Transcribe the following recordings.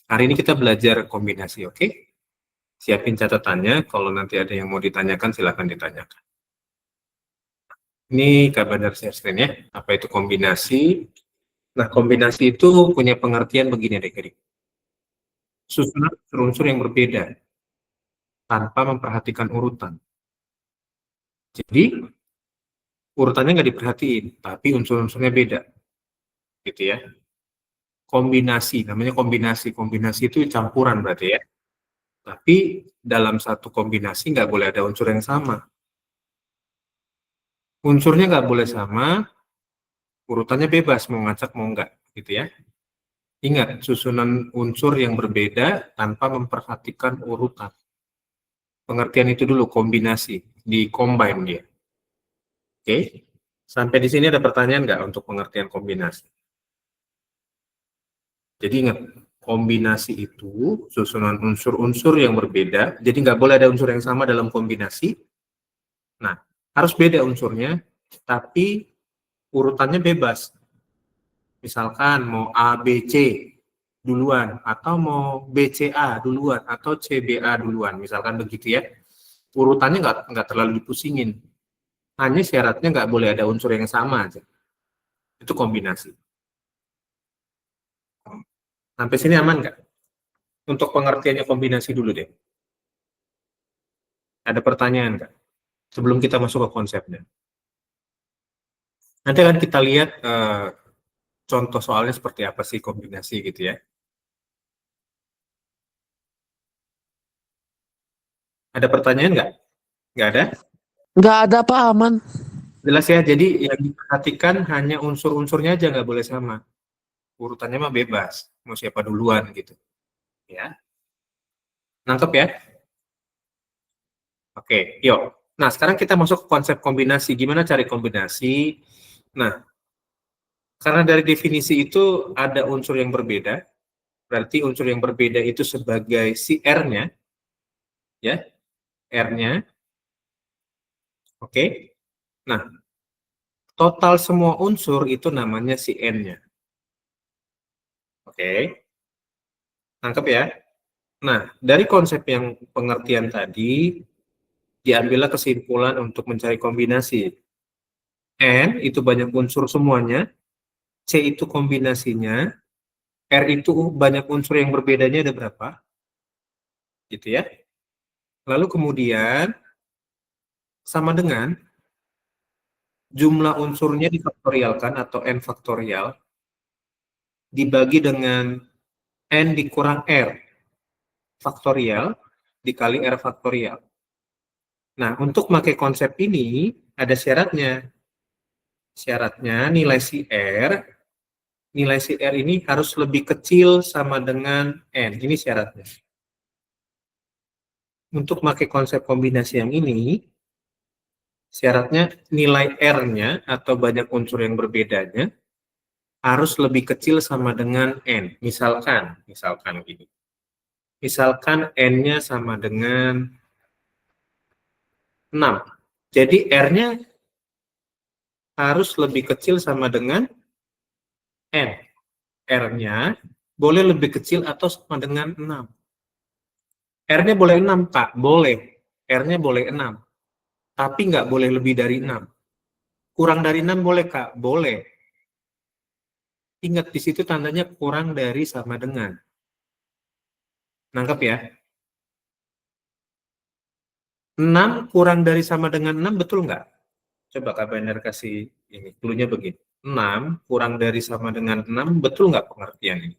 Hari ini kita belajar kombinasi, oke? Siapin catatannya, kalau nanti ada yang mau ditanyakan, silakan ditanyakan. Ini kabar dari share screen ya, apa itu kombinasi? Nah, kombinasi itu punya pengertian begini adik-adik. Susunan unsur yang berbeda, tanpa memperhatikan urutan. Jadi, urutannya nggak diperhatiin, tapi unsur-unsurnya beda. Gitu ya. Kombinasi, namanya kombinasi. Kombinasi itu campuran berarti ya. Tapi dalam satu kombinasi nggak boleh ada unsur yang sama. Unsurnya nggak boleh sama, urutannya bebas, mau ngacak mau nggak. Gitu ya. Ingat, susunan unsur yang berbeda tanpa memperhatikan urutan. Pengertian itu dulu, kombinasi. Di combine dia. Oke? Sampai di sini ada pertanyaan nggak untuk pengertian kombinasi? Jadi ingat, kombinasi itu susunan unsur-unsur yang berbeda, jadi nggak boleh ada unsur yang sama dalam kombinasi. Nah, harus beda unsurnya, tapi urutannya bebas. Misalkan mau A, B, C duluan, atau mau BCA duluan, atau CBA duluan, misalkan begitu ya. Urutannya nggak terlalu dipusingin. Hanya syaratnya nggak boleh ada unsur yang sama aja. Itu kombinasi. Sampai sini aman nggak? Untuk pengertiannya kombinasi dulu deh. Ada pertanyaan nggak? Sebelum kita masuk ke konsepnya. Nanti akan kita lihat contoh soalnya seperti apa sih kombinasi gitu ya. Ada pertanyaan nggak? Nggak ada? Nggak ada Pak, aman. Jelas ya, jadi yang diperhatikan hanya unsur-unsurnya aja nggak boleh sama. Urutannya mah bebas, mau siapa duluan gitu. Ya, nangkep ya? Oke, yuk. Nah, sekarang kita masuk ke konsep kombinasi. Gimana cari kombinasi? Nah, karena dari definisi itu ada unsur yang berbeda, berarti unsur yang berbeda itu sebagai si R-nya, ya, R-nya, oke. Nah, total semua unsur itu namanya si N-nya, oke. Nangkep ya? Nah, dari konsep yang pengertian tadi, diambillah kesimpulan untuk mencari kombinasi. N itu banyak unsur semuanya, C itu kombinasinya, R itu banyak unsur yang berbedanya ada berapa, gitu ya. Lalu kemudian sama dengan jumlah unsurnya difaktorialkan atau N faktorial dibagi dengan N dikurang R faktorial dikali R faktorial. Nah, untuk pakai konsep ini ada syaratnya. Syaratnya nilai si R ini harus lebih kecil sama dengan N. Ini syaratnya. Untuk pakai konsep kombinasi yang ini, syaratnya nilai R-nya atau banyak unsur yang berbedanya harus lebih kecil sama dengan N. Misalkan gini. Misalkan N-nya sama dengan 6. Jadi R-nya harus lebih kecil sama dengan N. R-nya boleh lebih kecil atau sama dengan 6. R-nya boleh 6, Kak. Boleh. R-nya boleh 6. Tapi nggak boleh lebih dari 6. Kurang dari 6 boleh, Kak? Boleh. Ingat, di situ tandanya kurang dari sama dengan. Nangkep ya? 6 kurang dari sama dengan 6, betul nggak? Coba Kak Bandar kasih ini. Cluenya begini. 6 kurang dari sama dengan 6, betul nggak pengertian ini?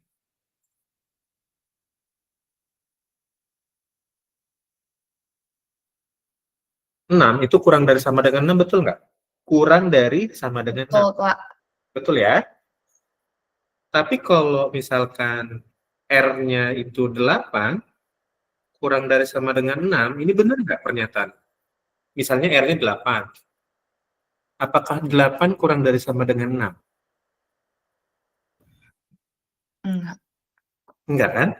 6 itu kurang dari sama dengan 6, betul nggak? Kurang dari sama dengan 6. Betul, Pak. Betul ya? Tapi kalau misalkan R-nya itu 8, kurang dari sama dengan 6, ini benar nggak pernyataan? Misalnya R-nya 8. Apakah 8 kurang dari sama dengan 6? Enggak. Enggak kan?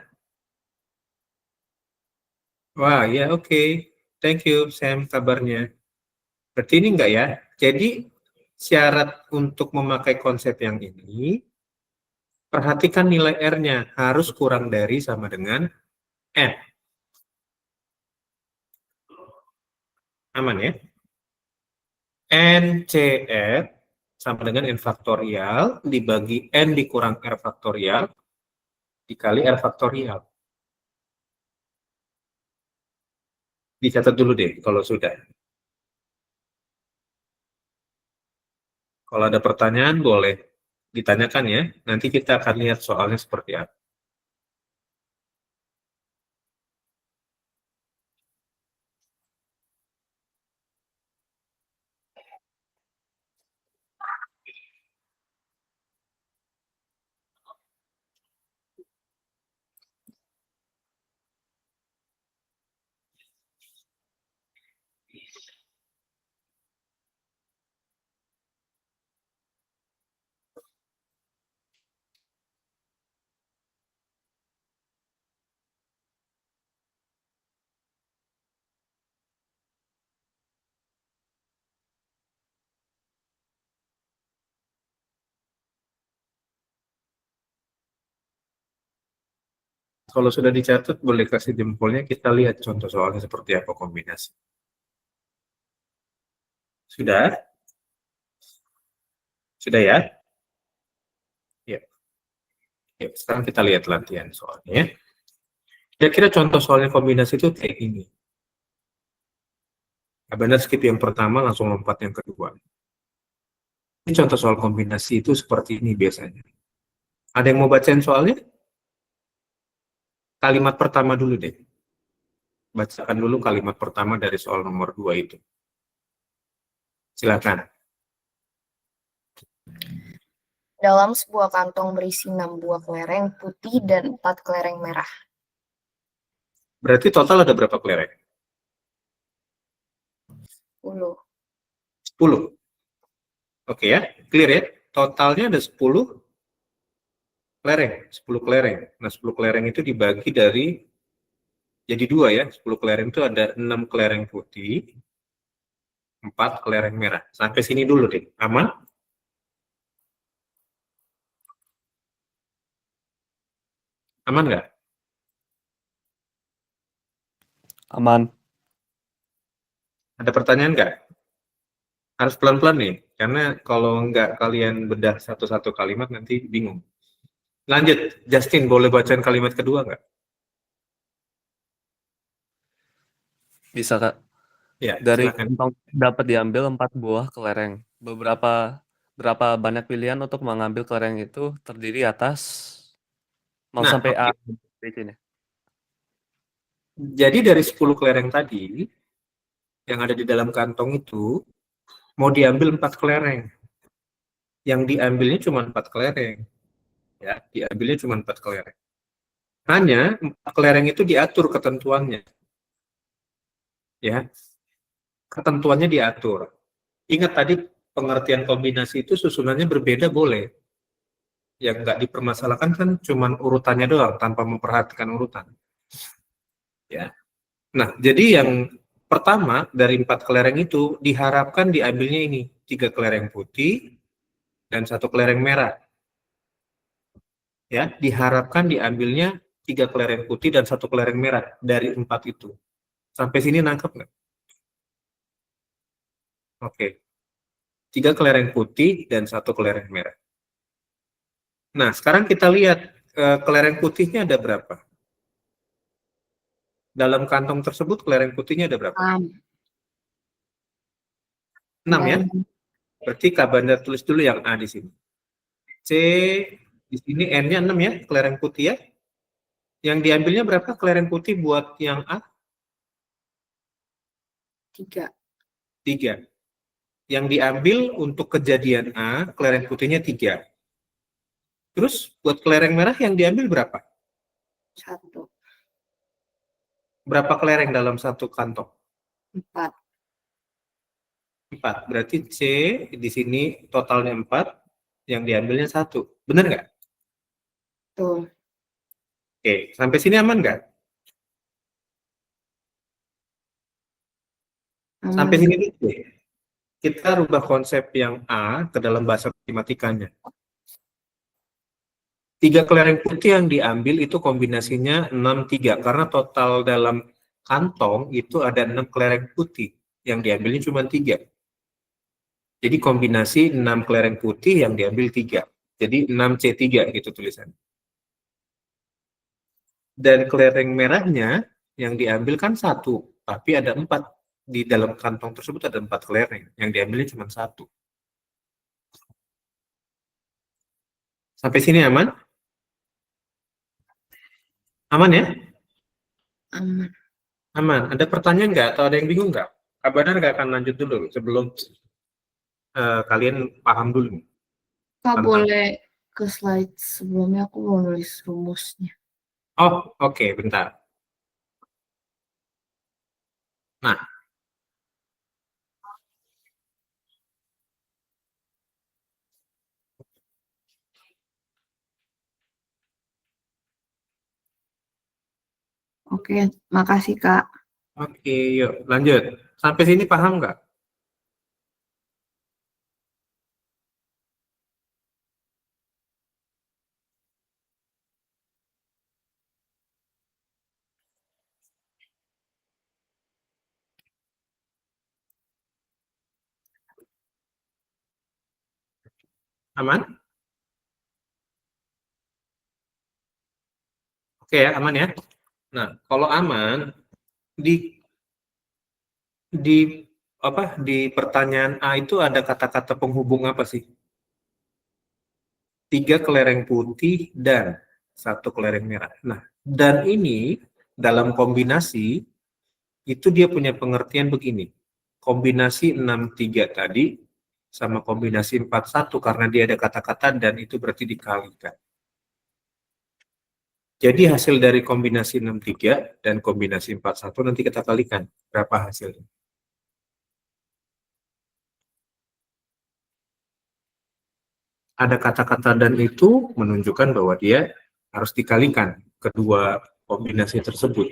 Wah, ya oke. Thank you, Sam, kabarnya. Berarti ini enggak ya? Jadi, syarat untuk memakai konsep yang ini, Perhatikan nilai R-nya harus kurang dari sama dengan N. Aman ya? NCR sama dengan N faktorial dibagi N dikurang R faktorial dikali R faktorial. Dicatat dulu deh kalau sudah. Kalau ada pertanyaan boleh ditanyakan ya. Nanti kita akan lihat soalnya seperti apa. Kalau sudah dicatat, boleh kasih jempolnya, kita lihat contoh soalnya seperti apa kombinasi. Sudah? Sudah ya? Ya. Ya, sekarang kita lihat latihan soalnya. Kira-kira contoh soalnya kombinasi itu kayak ini. Nah, benar skip yang pertama, langsung lompat yang kedua. Ini contoh soal kombinasi itu seperti ini biasanya. Ada yang mau bacain soalnya? Kalimat pertama dulu deh. Bacakan dulu kalimat pertama dari soal nomor 2 itu. Silakan. Dalam sebuah kantong berisi 6 buah kelereng putih dan 4 kelereng merah. Berarti total ada berapa kelereng? 10. 10. Oke ya, clear ya. Totalnya ada 10 kelereng. 10 kelereng. Nah, 10 kelereng itu dibagi dari, jadi 2 ya. 10 kelereng itu ada 6 kelereng putih, 4 kelereng merah. Sampai sini dulu deh. Aman? Aman nggak? Aman. Ada pertanyaan nggak? Harus pelan-pelan nih, karena kalau nggak kalian bedah satu-satu kalimat nanti bingung. Lanjut, Justin, boleh bacain kalimat kedua nggak? Bisa, Kak. Ya, Dari silakan. kantong dapat diambil 4 buah kelereng. Berapa banyak pilihan untuk mengambil kelereng itu terdiri atas 0 Nah, sampai A. oke. Di sini. Jadi dari 10 kelereng tadi, yang ada di dalam kantong itu, mau diambil 4 kelereng. Yang diambilnya cuma 4 kelereng. Ya, diambilnya cuma 4 kelereng. Hanya 4 kelereng itu diatur ketentuannya. Ya, ketentuannya diatur. Ingat tadi pengertian kombinasi itu susunannya berbeda boleh. Yang nggak dipermasalahkan kan cuma urutannya doang tanpa memperhatikan urutan. Ya. Nah, jadi yang pertama dari 4 kelereng itu diharapkan diambilnya ini 3 kelereng putih dan 1 kelereng merah. Ya, diharapkan diambilnya 3 kelereng putih dan 1 kelereng merah dari 4 itu. Sampai sini nangkep nggak? Oke. 3 kelereng putih dan 1 kelereng merah. Nah, sekarang kita lihat kelereng putihnya ada berapa? Dalam kantong tersebut kelereng putihnya ada berapa? 6 ya? Berarti Kak Bandar tulis dulu yang A di sini. C di sini N-nya 6 ya, kelereng putih ya. Yang diambilnya berapa kelereng putih buat yang A? 3. 3. Yang diambil untuk kejadian A, kelereng putihnya 3. Terus buat kelereng merah yang diambil berapa? 1. Berapa kelereng dalam satu kantong? 4. 4. Berarti C di sini totalnya 4, yang diambilnya 1. Benar nggak? Tuh. Oke, sampai sini aman nggak? Sampai sini dulu deh. Kita rubah konsep yang A ke dalam bahasa matematikanya. 3 kelereng putih yang diambil itu kombinasinya 6-3 karena total dalam kantong itu ada 6 kelereng putih yang diambilnya cuma 3. Jadi kombinasi 6 kelereng putih yang diambil 3. Jadi 6C3 gitu tulisannya. Dan kelereng merahnya yang diambil kan 1, tapi ada 4. Di dalam kantong tersebut ada 4 kelereng, yang diambilnya cuma 1. Sampai sini aman? Aman ya? Aman. Aman. Ada pertanyaan nggak? Atau ada yang bingung nggak? Kak Badar nggak akan lanjut dulu sebelum kalian paham dulu. Kak, Tentang- boleh ke slide sebelumnya, aku mau nulis rumusnya. Oh, oke, bentar. Nah, Oke, makasih Kak. oke, yuk lanjut. Sampai sini paham nggak? Aman? Oke ya, aman ya. Nah, kalau aman di di pertanyaan A itu ada kata-kata penghubung apa sih? 3 kelereng putih dan 1 kelereng merah. Nah, dan ini dalam kombinasi itu dia punya pengertian begini. Kombinasi 6-3 tadi sama kombinasi 4-1 karena dia ada kata-kata dan itu berarti dikalikan. Jadi hasil dari kombinasi 6-3 dan kombinasi 4-1 nanti kita kalikan. Berapa hasilnya? Ada kata-kata dan itu menunjukkan bahwa dia harus dikalikan kedua kombinasi tersebut.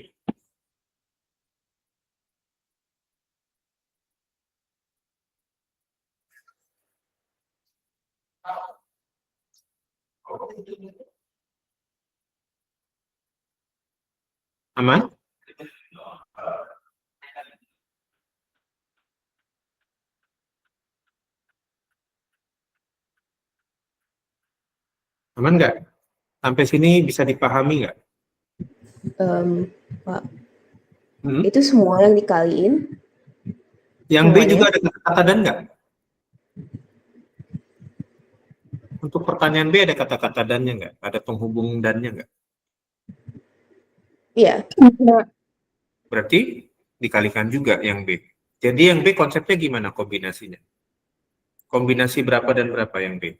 Aman? Aman nggak? Sampai sini bisa dipahami nggak? Pak, Hmm? itu semua yang dikaliin? Yang B Semuanya? juga ada kata-kata dan nggak? Untuk pertanyaan B ada kata-kata dannya nggak? Ada penghubung dannya nggak? Iya. Berarti dikalikan juga yang B. Jadi yang B konsepnya gimana kombinasinya? Kombinasi berapa dan berapa yang B?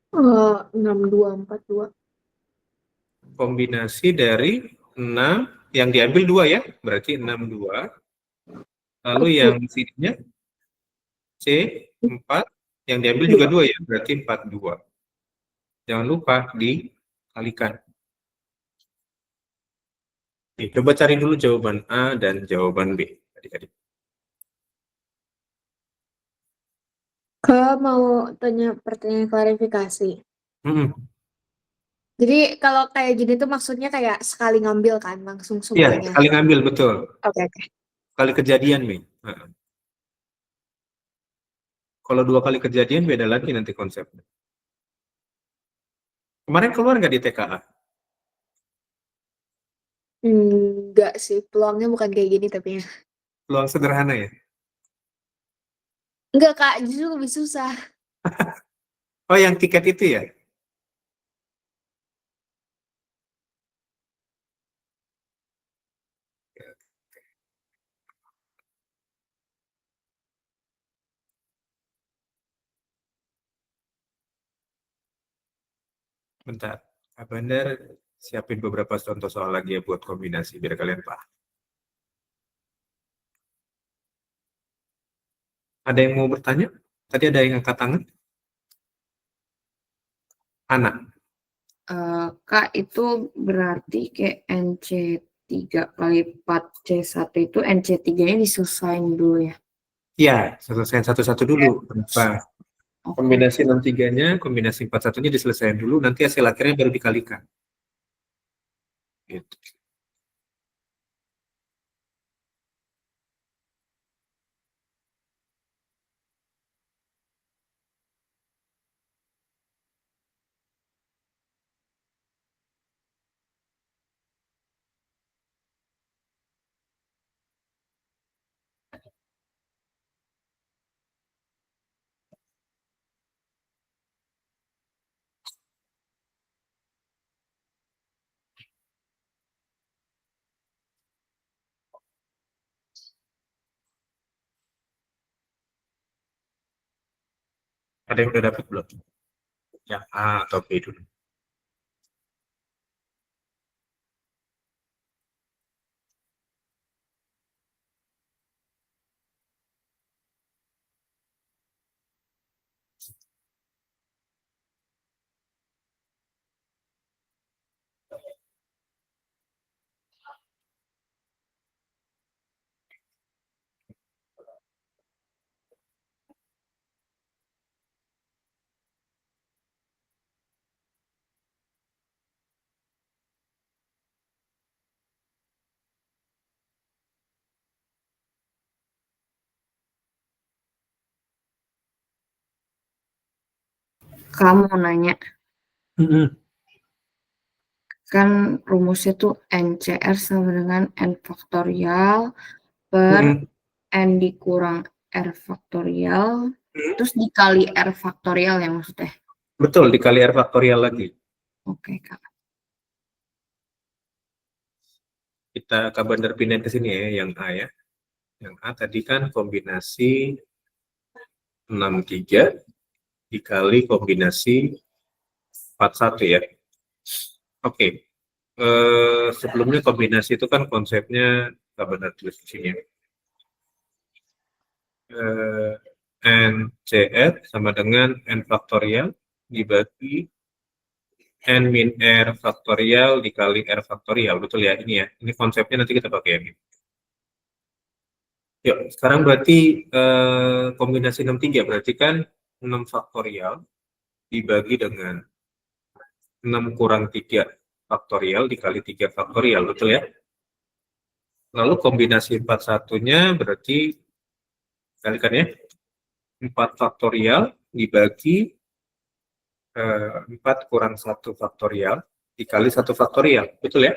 6242. Kombinasi dari 6, yang diambil 2 ya, berarti 62. Lalu yang sininya C4, yang diambil juga 2 ya, berarti 42. Jangan lupa dikalikan. Oke, coba cari dulu jawaban A dan jawaban B. Adik-adik. Kak mau tanya pertanyaan klarifikasi. Hmm. Jadi kalau kayak gini tuh maksudnya kayak sekali ngambil kan langsung Iya, semuanya. sekali ngambil, betul. Oke. Sekali kejadian, Mi. Kalau 2 kali kejadian, beda lagi nanti konsepnya. Kemarin keluar nggak di TKA? Enggak sih, peluangnya bukan kayak gini tapi ya. Peluang sederhana ya? Enggak Kak, justru lebih susah. Oh, yang tiket itu ya? Bentar, Kak Bandar siapin beberapa contoh soal lagi ya buat kombinasi, biar kalian paham. Ada yang mau bertanya? Tadi ada yang angkat tangan? Anak. Kak, itu berarti kayak NC3 kali 4C1 itu NC3-nya disusahin dulu ya? Iya, selesaiin satu-satu dulu. Berapa? Kombinasi 63-nya, kombinasi 41-nya diselesaikan dulu, nanti hasil akhirnya baru dikalikan. Gitu. Ada yang udah dapat belum? Yang A atau B dulu? Kamu nanya, kan rumusnya tuh NCR sama dengan N faktorial per N dikurang R faktorial, terus dikali R faktorial ya maksudnya. Betul, dikali R faktorial lagi. Oke, Kak. Kita kabandar pindahin ke sini ya, yang A ya. Yang A tadi kan kombinasi 63 dikali kombinasi 41 ya. Oke. Sebelumnya kombinasi itu kan konsepnya kabandar tulis di sini ya. NCR sama dengan N faktorial dibagi N min R faktorial dikali R faktorial. Betul ya? Ini ya. Ini konsepnya nanti kita pakai yang ini. Yuk, sekarang berarti kombinasi 63 berarti kan 6 faktorial dibagi dengan 6 kurang 3 faktorial dikali 3 faktorial. Betul ya? Lalu kombinasi 41-nya berarti kalikan ya. 4 faktorial dibagi 4 kurang 1 faktorial dikali 1 faktorial. Betul ya?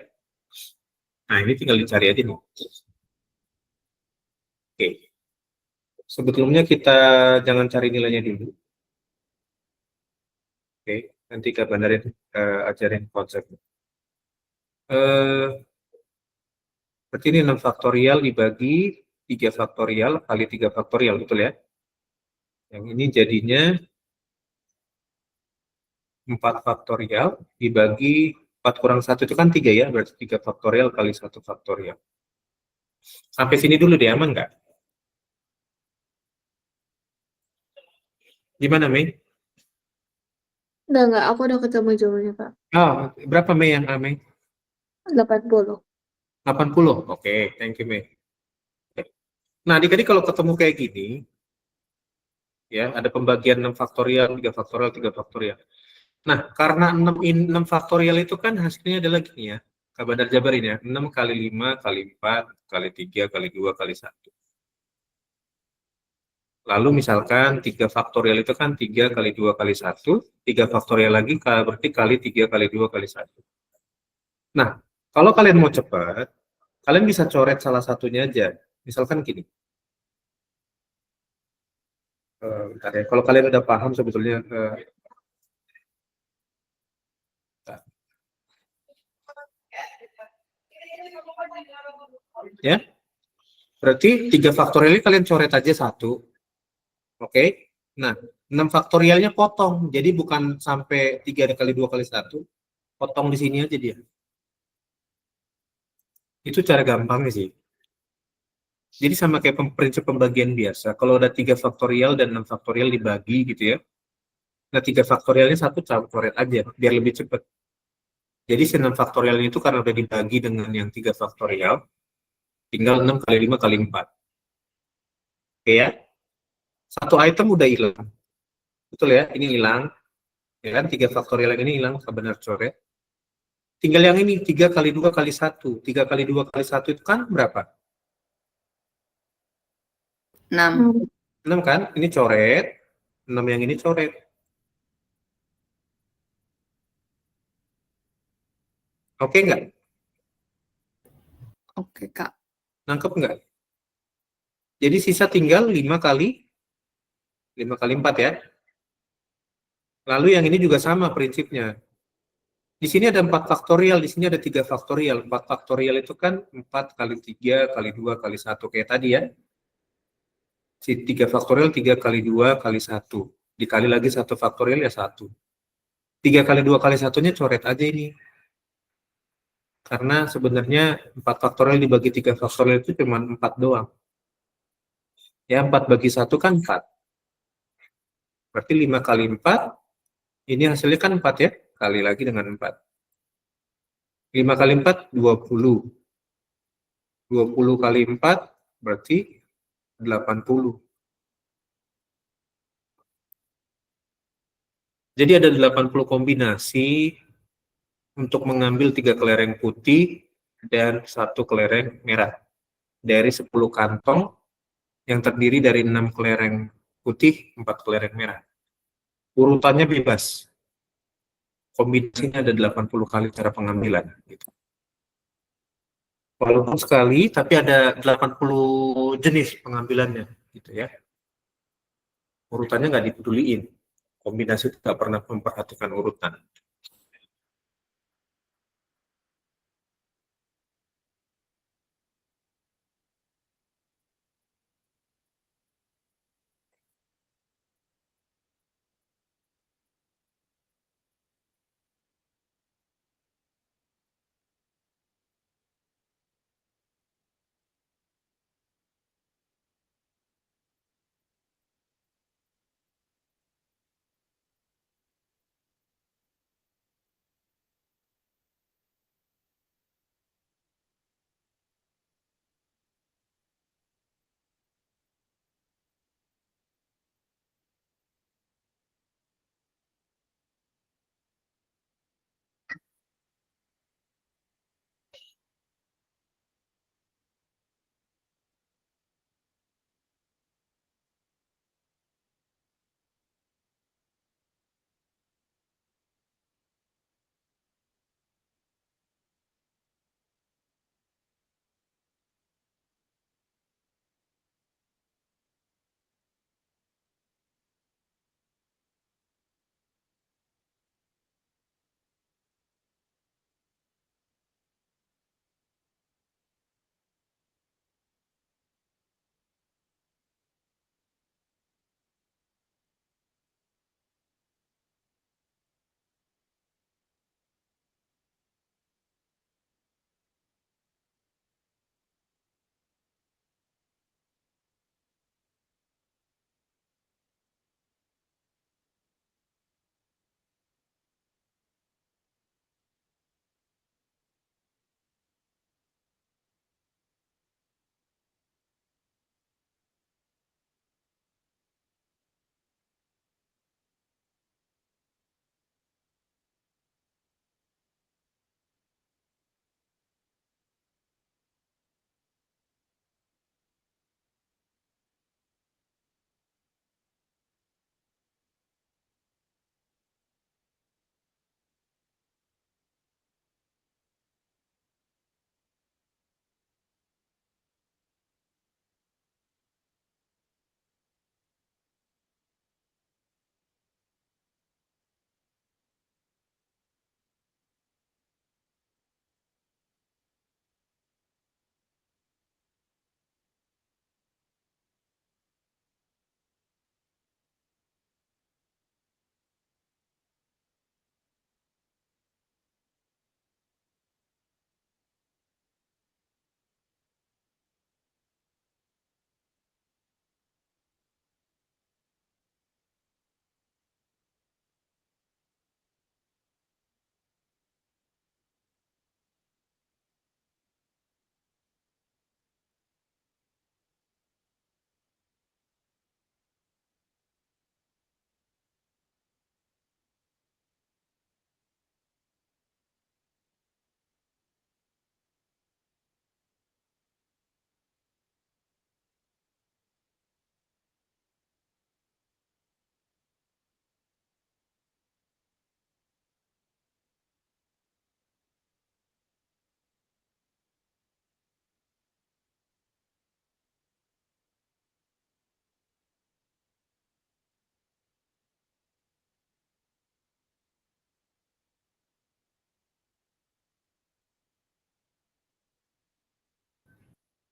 Nah, ini tinggal dicari aja nih. Oke. Sebetulnya kita jangan cari nilainya dulu. Oke, nanti kabarin ajarin konsepnya. Berarti ini 6 faktorial dibagi 3 faktorial kali 3 faktorial, betul ya? Yang ini jadinya 4 faktorial dibagi 4 kurang 1 itu kan 3 ya, berarti 3 faktorial kali 1 faktorial. Sampai sini dulu deh, aman nggak? Gimana, Mei? Enggak, aku udah ketemu jawabannya, Pak. Oh, berapa Mei yang A, Mei? 80. 80. Oke, thank you, Mei. Nah, adik-adik kalau ketemu kayak gini, ya, ada pembagian 6 faktorial, 3 faktorial, 3 faktorial. Nah, karena 6 faktorial itu kan hasilnya ada lagi nih ya. Kabandar jabarin ya, 6 kali 5 kali 4 kali 3 kali 2 kali 1. Lalu misalkan 3 faktorial itu kan 3 kali 2 kali 1, 3 faktorial lagi berarti kali 3 kali 2 kali 1. Nah, kalau kalian mau cepat, kalian bisa coret salah satunya aja. Misalkan gini. Bentar ya, kalau kalian udah paham sebetulnya ya, berarti 3 faktorialnya kalian coret aja 1. Oke. Nah, 6 faktorialnya potong. Jadi bukan sampai 3 kali 2 kali 1. Potong di sini aja dia. Itu cara gampangnya sih. Jadi sama kayak prinsip pembagian biasa. Kalau ada 3 faktorial dan 6 faktorial dibagi gitu ya. Nah, 3 faktorialnya 1 coret aja biar lebih cepat. Jadi 6 faktorial itu karena udah dibagi dengan yang 3 faktorial, tinggal 6 kali 5 kali 4. Oke ya? Satu item udah hilang. Betul ya, ini hilang. Ya kan, 3 faktorial yang ini hilang, benar coret. Tinggal yang ini, 3 kali 2 kali 1. 3 kali 2 kali 1 itu kan berapa? 6. 6 kan? Ini coret. 6 yang ini coret. Oke nggak? Oke, Kak. Nangkep nggak? Jadi sisa tinggal 5 kali 4 ya. Lalu yang ini juga sama prinsipnya. Di sini ada 4 faktorial, di sini ada 3 faktorial. 4 faktorial itu kan 4 kali 3 kali 2 kali 1 kayak tadi ya. Si 3 faktorial 3 kali 2 kali 1. Dikali lagi 1 faktorial ya 1. 3 kali 2 kali 1-nya coret aja ini. Karena sebenarnya 4 faktorial dibagi 3 faktorial itu cuma 4 doang. Ya 4 bagi 1 kan 4. Berarti 5 kali 4, ini hasilnya kan 4 ya. Kali lagi dengan 4. 5 kali 4, 20. 20 kali 4, berarti 80. Jadi ada 80 kombinasi untuk mengambil 3 kelereng putih dan 1 kelereng merah. Dari 10 kantong yang terdiri dari 6 kelereng putih, 4 kelereng merah. Urutannya bebas. Kombinasinya ada 80 kali cara pengambilan. Gitu. Walaupun sekali, tapi ada 80 jenis pengambilannya. Gitu ya. Urutannya nggak dipeduliin. Kombinasi itu nggak pernah memperhatikan urutan.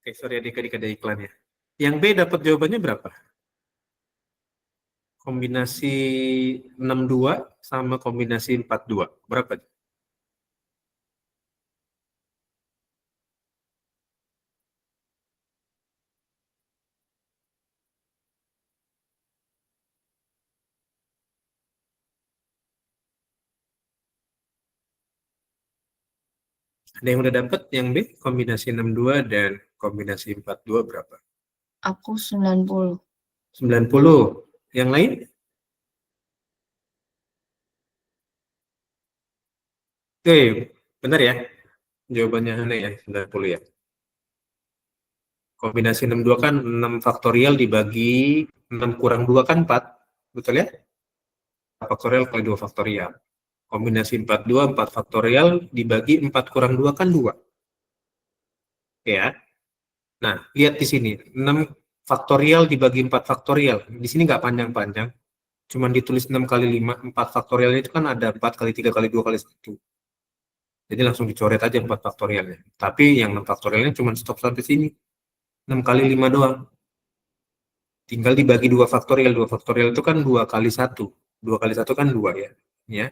Oke, sorry adik-adik ada iklannya. Yang B dapat jawabannya berapa? Kombinasi 62 sama kombinasi 42. Berapa? Ada yang udah dapat yang B? Kombinasi 62 dan kombinasi 42 berapa? Aku 90. 90. Yang lain? Oke, benar ya. Jawabannya Hana ya, 90 ya. Kombinasi 62 kan 6 faktorial dibagi 6 kurang 2 kan 4. Betul ya? 4 faktorial kali 2 faktorial. Kombinasi 42, 4 faktorial dibagi 4 kurang 2 kan 2. Oke ya. Nah, lihat di sini. 6 faktorial dibagi 4 faktorial. Di sini nggak panjang-panjang. Cuman ditulis 6 kali 5. 4 faktorial itu kan ada 4 kali 3 kali 2 kali 1. Jadi langsung dicoret aja 4 faktorialnya. Tapi yang 6 faktorialnya cuma stop sampai sini. 6 kali 5 doang. Tinggal dibagi 2 faktorial. 2 faktorial itu kan 2 kali 1. 2 kali 1 kan 2 ya. Ya.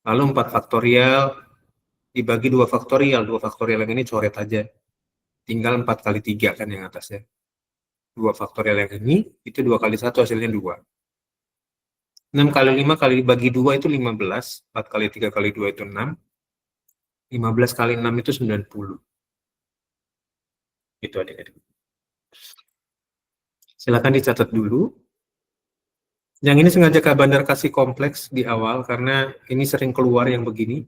Lalu 4 faktorial dibagi 2 faktorial. 2 faktorial yang ini coret aja. Tinggal 4 kali 3 kan yang atasnya. 2 faktorial yang ini, itu 2 kali 1 hasilnya 2. 6 kali 5 kali dibagi 2 itu 15. 4 kali 3 kali 2 itu 6. 15 kali 6 itu 90. Itu adik-adik. Silakan dicatat dulu. Yang ini sengaja Kak Bandar kasih kompleks di awal karena ini sering keluar yang begini.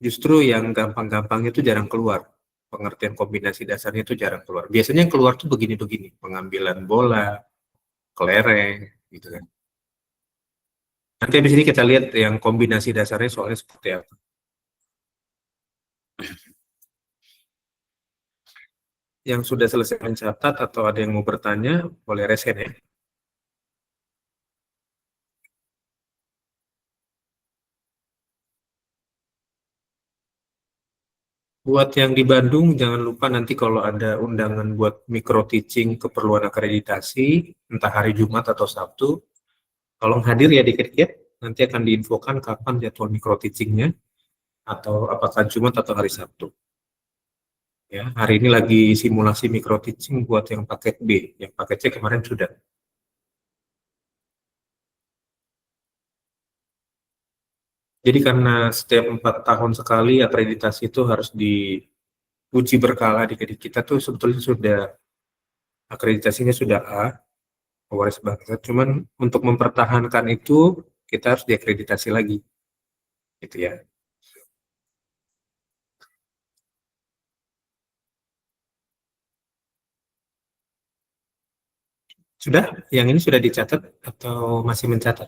Justru yang gampang-gampang itu jarang keluar. Pengertian kombinasi dasarnya itu jarang keluar. Biasanya yang keluar tuh begini-begini. Pengambilan bola, kelereng, gitu kan. Nanti habis ini kita lihat yang kombinasi dasarnya soalnya seperti apa. Yang sudah selesai mencatat atau ada yang mau bertanya, boleh resen ya. Buat yang di Bandung, jangan lupa nanti kalau ada undangan buat micro teaching keperluan akreditasi, entah hari Jumat atau Sabtu, tolong hadir ya dikit ya. Nanti akan diinfokan kapan jadwal micro teachingnya, atau apakah Jumat atau hari Sabtu. Ya, hari ini lagi simulasi micro teaching buat yang paket B, yang paket C kemarin sudah. Jadi karena setiap 4 tahun sekali akreditasi itu harus diuji berkala di kita tuh sebetulnya sudah akreditasinya sudah A, pewaris bangsa. Cuman untuk mempertahankan itu kita harus diakreditasi lagi, gitu ya. Sudah? Yang ini sudah dicatat atau masih mencatat?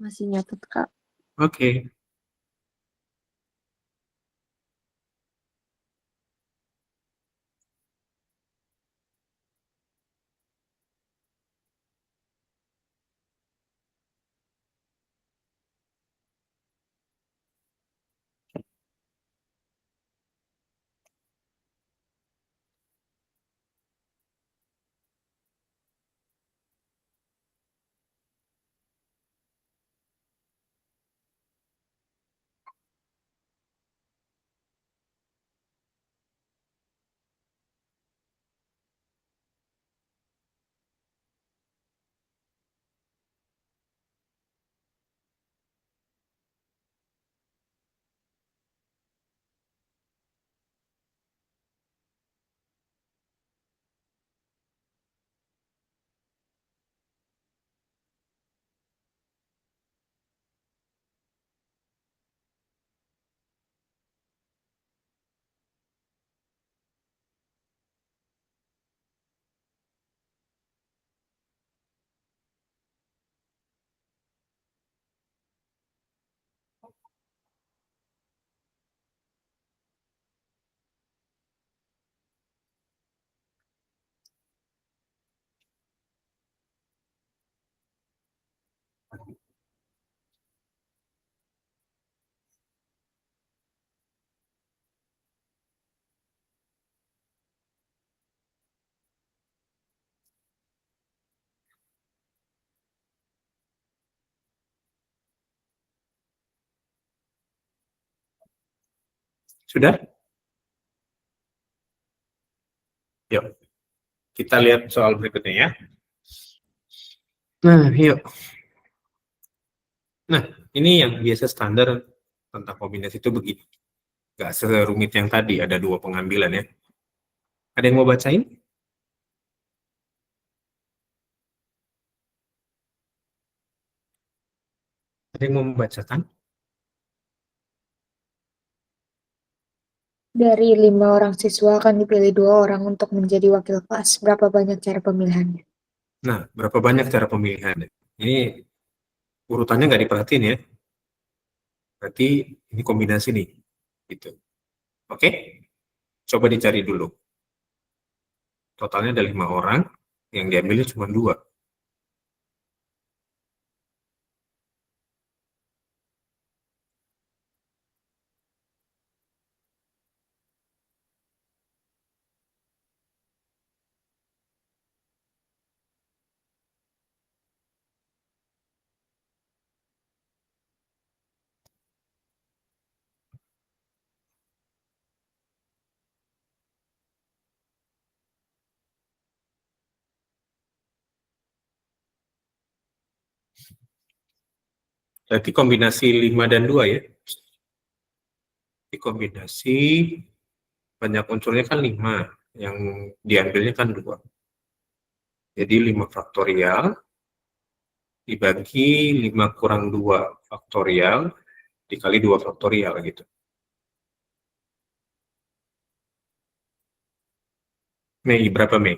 Masih nyatet, Kak. Oke. Sudah? Yuk, kita lihat soal berikutnya ya. Nah, yuk. Nah, ini yang biasa standar tentang kombinasi itu begini. Nggak serumit yang tadi, ada dua pengambilan ya. Ada yang mau bacain? Ada yang mau membacakan? Dari 5 orang siswa akan dipilih 2 orang untuk menjadi wakil kelas. Berapa banyak cara pemilihannya? Nah, berapa banyak cara pemilihan? Ini urutannya nggak diperhatiin ya. Berarti ini kombinasi nih. Gitu. Oke? Coba dicari dulu. Totalnya ada 5 orang, yang diambilnya cuma 2. Berarti kombinasi 5 dan 2 ya. Di kombinasi banyak unsurnya kan 5, yang diambilnya kan 2. Jadi 5 faktorial dibagi 5 kurang 2 faktorial dikali 2 faktorial gitu. Mei, berapa Mei?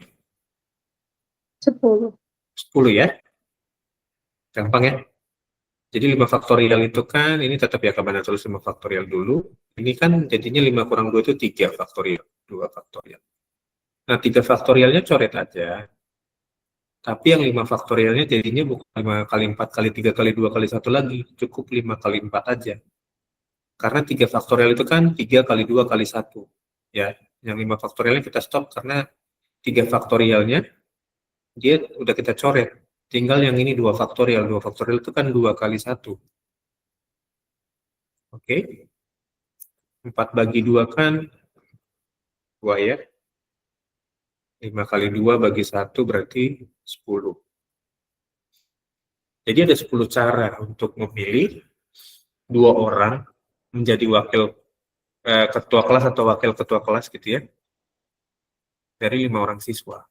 10. 10 ya? Gampang ya? Jadi 5 faktorial itu kan, ini tetap ya kapan tulis 5 faktorial dulu. Ini kan jadinya 5 kurang 2 itu 3 faktorial. 2 faktorial. Nah, 3 faktorialnya coret aja. Tapi yang 5 faktorialnya jadinya bukan 5 kali 4 kali 3 kali 2 kali 1 lagi. Cukup 5 kali 4 aja. Karena 3 faktorial itu kan 3 kali 2 kali 1. Ya, yang 5 faktorialnya kita stop karena 3 faktorialnya dia udah kita coret. Tinggal yang ini 2 faktorial. 2 faktorial itu kan 2 kali 1. Oke. 4 bagi 2 kan 2 ya. 5 kali 2 bagi 1 berarti 10. Jadi ada 10 cara untuk memilih 2 orang menjadi wakil ketua kelas atau wakil ketua kelas gitu ya. Dari 5 orang siswa.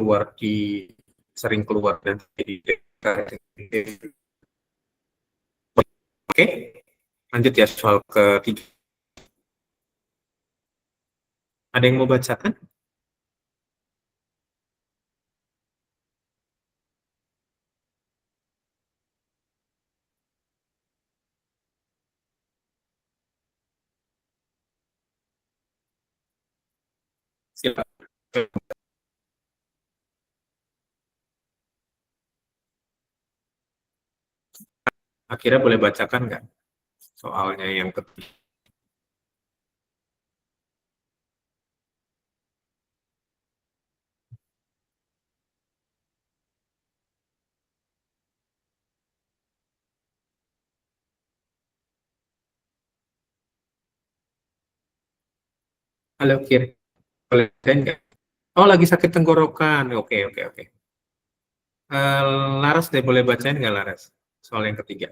Keluar sering keluar dan jadi oke, lanjut ya soal ketiga. Ada yang mau bacakan? Silakan. Akhirnya boleh bacakan nggak soalnya yang ketiga? Halo Kir, boleh bacain nggak? Oh, lagi sakit tenggorokan. Oke, oke, oke. Laras deh, boleh bacain nggak Laras? Soal yang ketiga.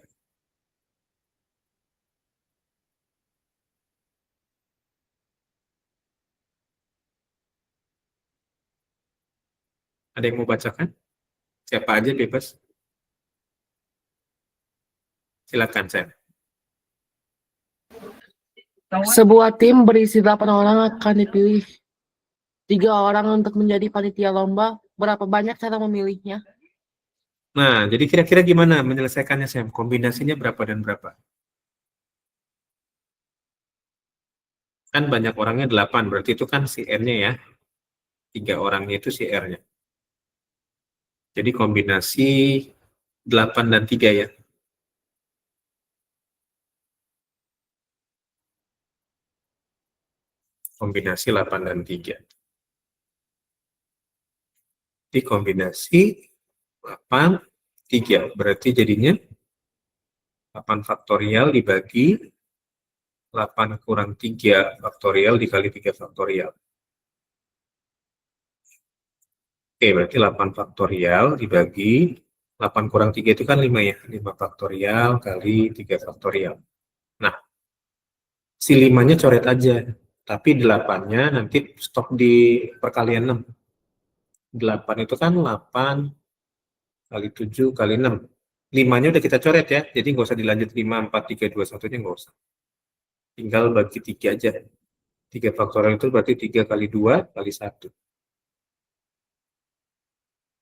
Ada yang mau bacakan? Siapa aja bebas. Silakan, Sen. Sebuah tim berisi 8 orang akan dipilih. 3 orang untuk menjadi panitia lomba. Berapa banyak cara memilihnya? Nah, jadi kira-kira gimana menyelesaikannya, Sam? Kombinasinya berapa dan berapa? Kan banyak orangnya 8, berarti itu kan si N-nya ya. 3 orangnya itu si R-nya. Jadi kombinasi 8 dan 3 ya. Kombinasi 8 dan 3. Di kombinasi 8, 3. Berarti jadinya 8 faktorial dibagi 8 kurang 3 faktorial dikali 3 faktorial. Oke, berarti 8 faktorial dibagi 8 kurang 3 itu kan 5 ya. 5 faktorial kali 3 faktorial. Nah, si 5-nya coret aja. Tapi 8-nya nanti stop di perkalian 6. 8 itu kan 8 kali 7 kali 6. 5-nya udah kita coret ya. Jadi nggak usah dilanjut 5, 4, 3, 2, 1-nya nggak usah. Tinggal bagi 3 aja. 3 faktorial itu berarti 3 kali 2 kali 1.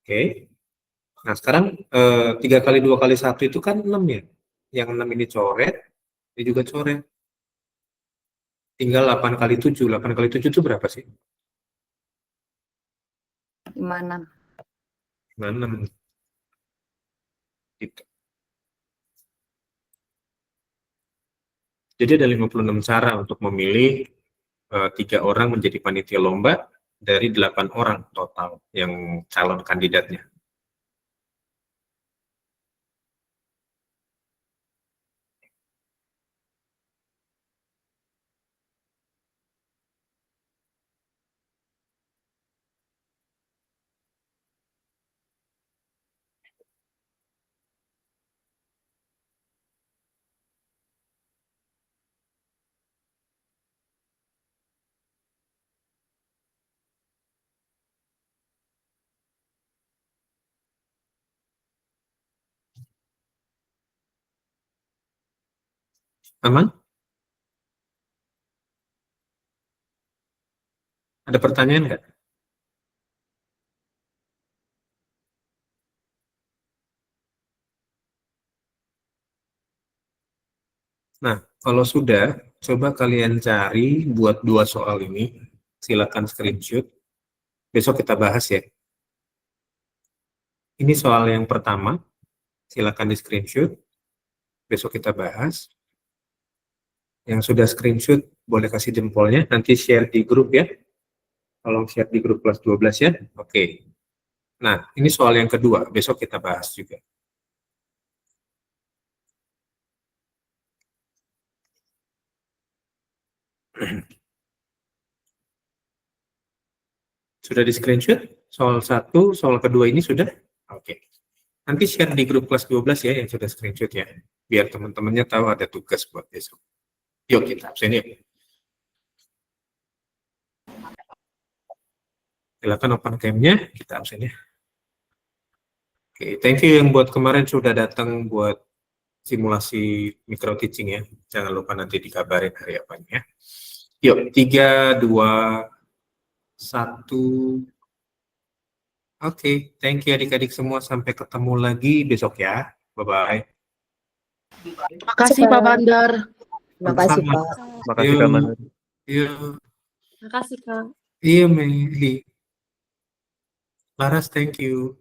Oke. Nah, sekarang 3 kali 2 kali 1 itu kan 6 ya. Yang 6 ini coret, ini juga coret. Tinggal 8 kali 7. 8 kali 7 itu berapa sih? 56. 6. Gitu. Jadi ada 56 cara untuk memilih 3 orang menjadi panitia lomba dari 8 orang total yang calon kandidatnya. Aman? Ada pertanyaan nggak? Nah, kalau sudah, coba kalian cari buat 2 soal ini. Silakan screenshot. Besok kita bahas ya. Ini soal yang pertama. Silakan di screenshot. Besok kita bahas. Yang sudah screenshot, boleh kasih jempolnya. Nanti share di grup ya. Tolong share di grup kelas 12 ya. Oke. Nah, ini soal yang kedua. Besok kita bahas juga. Sudah di screenshot? Soal 1, soal kedua ini sudah? Oke. Nanti share di grup kelas 12 ya yang sudah screenshot ya. Biar teman-temannya tahu ada tugas buat besok. Yuk kita absen yuk. Silakan open cam-nya, kita absen ya. Oke, thank you yang buat kemarin sudah datang buat simulasi micro teaching ya. Jangan lupa nanti dikabarin hari apanya ya. Yuk, 3, 2, 1. Oke, thank you adik-adik semua. Sampai ketemu lagi besok ya. Bye-bye. Terima kasih Pak Bandar. Terima kasih, Sama-sama. Pak. Makasih Kak Manu. Iya, Makasih Kak. iya Meli. Laras, thank you.